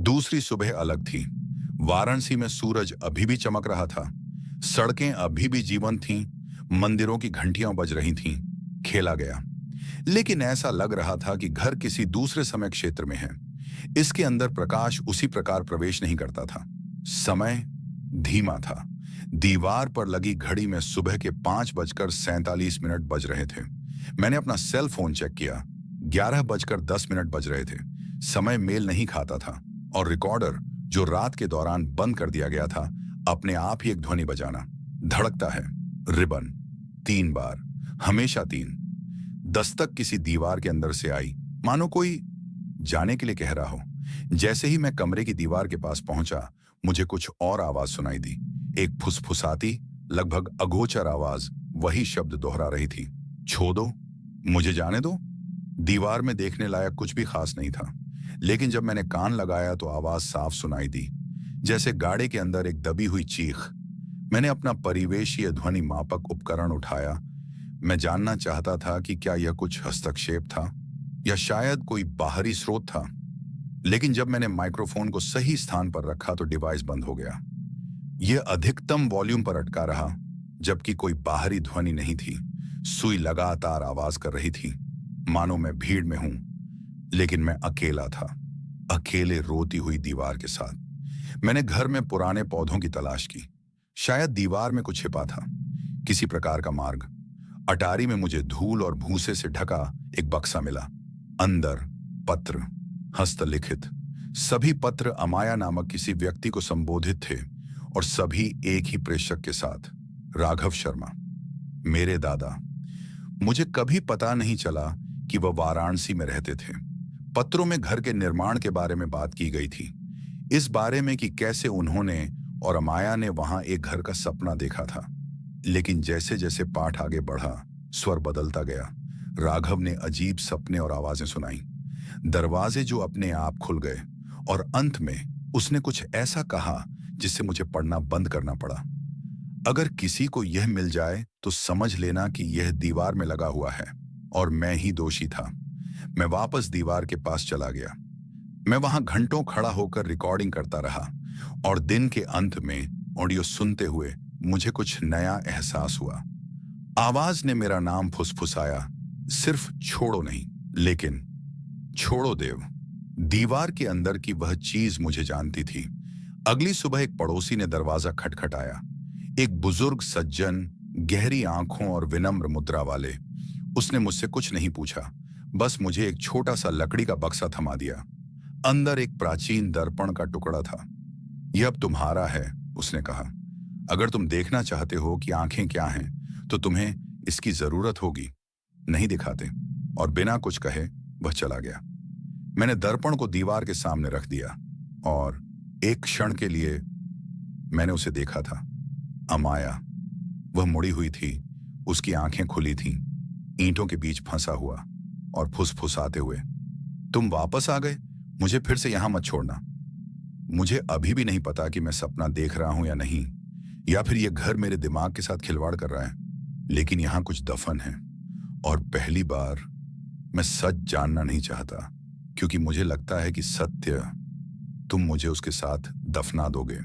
दूसरी सुबह अलग थी। वाराणसी में सूरज अभी भी चमक रहा था। सड़कें अभी भी जीवंत थीं। मंदिरों की घंटियां बज रही थीं। खेला गया। लेकिन ऐसा लग रहा था कि घर किसी दूसरे समय क्षेत्र में है। इसके अंदर प्रकाश उसी प्रकार प्रवेश नहीं करता था। समय धीमा था। दीवार पर लगी घड़ी में सुबह के 5:47 बज रहे थे। मैंने अपना सेल फोन चेक किया। 11:10 बज रहे थे। समय मेल नहीं खाता था। और रिकॉर्डर, जो रात के दौरान बंद कर दिया गया था, अपने आप ही एक ध्वनि बजाना। धड़कता है। रिबन। 3 बार। हमेशा 3। दस्तक किसी दीवार के अंदर से आई, मानो कोई जाने के लिए कह रहा हो। जैसे ही मैं कमरे की दीवार के पास पहुंचा, मुझे कुछ और आवाज सुनाई दी। एक फुसफुसाती, लगभग अगोचर आवाज वही शब्द दोहरा रही थी। छो दो, मुझे जाने दो। दीवार में देखने लायक कुछ भी खास नहीं था। लेकिन जब मैंने कान लगाया तो आवाज साफ सुनाई दी, जैसे गाड़ी के अंदर एक दबी हुई चीख। मैंने अपना परिवेशीय ध्वनि मापक उपकरण उठाया। मैं जानना चाहता था कि क्या यह कुछ हस्तक्षेप था या शायद कोई बाहरी स्रोत था। लेकिन जब मैंने माइक्रोफोन को सही स्थान पर रखा तो डिवाइस बंद हो गया। यह अधिकतम वॉल्यूम पर अटका रहा, जबकि कोई बाहरी ध्वनि नहीं थी। सुई लगातार आवाज कर रही थी, मानो मैं भीड़ में हूं, लेकिन मैं अकेला था। अकेले रोती हुई दीवार के साथ। मैंने घर में पुराने पौधों की तलाश की। शायद दीवार में कुछ छिपा था, किसी प्रकार का मार्ग। अटारी में मुझे धूल और भूसे से ढका एक बक्सा मिला। अंदर पत्र, हस्तलिखित। सभी पत्र अमाया नामक किसी व्यक्ति को संबोधित थे, और सभी एक ही प्रेषक के साथ, राघव शर्मा, मेरे दादा। मुझे कभी पता नहीं चला कि वह वाराणसी में रहते थे। पत्रों में घर के निर्माण के बारे में बात की गई थी। इस बारे में कि कैसे उन्होंने और अमाया ने वहां एक घर का सपना देखा था। लेकिन जैसे जैसे पाठ आगे बढ़ा, स्वर बदलता गया। राघव ने अजीब सपने और आवाजें सुनाई, दरवाजे जो अपने आप खुल गए, और अंत में उसने कुछ ऐसा कहा जिससे मुझे पढ़ना बंद करना पड़ा। अगर किसी को यह मिल जाए तो समझ लेना कि यह दीवार में लगा हुआ है, और मैं ही दोषी था। मैं वापस दीवार के पास चला गया। मैं वहां घंटों खड़ा होकर रिकॉर्डिंग करता रहा, और दिन के अंत में ऑडियो सुनते हुए मुझे कुछ नया एहसास हुआ। आवाज ने मेरा नाम फुसफुसाया, सिर्फ छोड़ो नहीं, लेकिन छोड़ो देव। दीवार के अंदर की वह चीज मुझे जानती थी। अगली सुबह एक पड़ोसी ने दरवाजा खटखटाया। एक बुजुर्ग सज्जन, गहरी आंखों और विनम्र मुद्रा वाले। उसने मुझसे कुछ नहीं पूछा, बस मुझे एक छोटा सा लकड़ी का बक्सा थमा दिया। अंदर एक प्राचीन दर्पण का टुकड़ा था। यह अब तुम्हारा है, उसने कहा। अगर तुम देखना चाहते हो कि आंखें क्या हैं, तो तुम्हें इसकी जरूरत होगी। नहीं दिखाते। और बिना कुछ कहे वह चला गया। मैंने दर्पण को दीवार के सामने रख दिया, और एक क्षण के लिए मैंने उसे देखा था। अमाया। वह मुड़ी हुई थी, उसकी आंखें खुली थीं, ईंटों के बीच फंसा हुआ, और फुसफुसाते हुए, तुम वापस आ गए, मुझे फिर से यहां मत छोड़ना। मुझे अभी भी नहीं पता कि मैं सपना देख रहा हूं या नहीं, या फिर यह घर मेरे दिमाग के साथ खिलवाड़ कर रहा है। लेकिन यहां कुछ दफन है, और पहली बार मैं सच जानना नहीं चाहता, क्योंकि मुझे लगता है कि सत्य तुम मुझे उसके साथ दफना दोगे।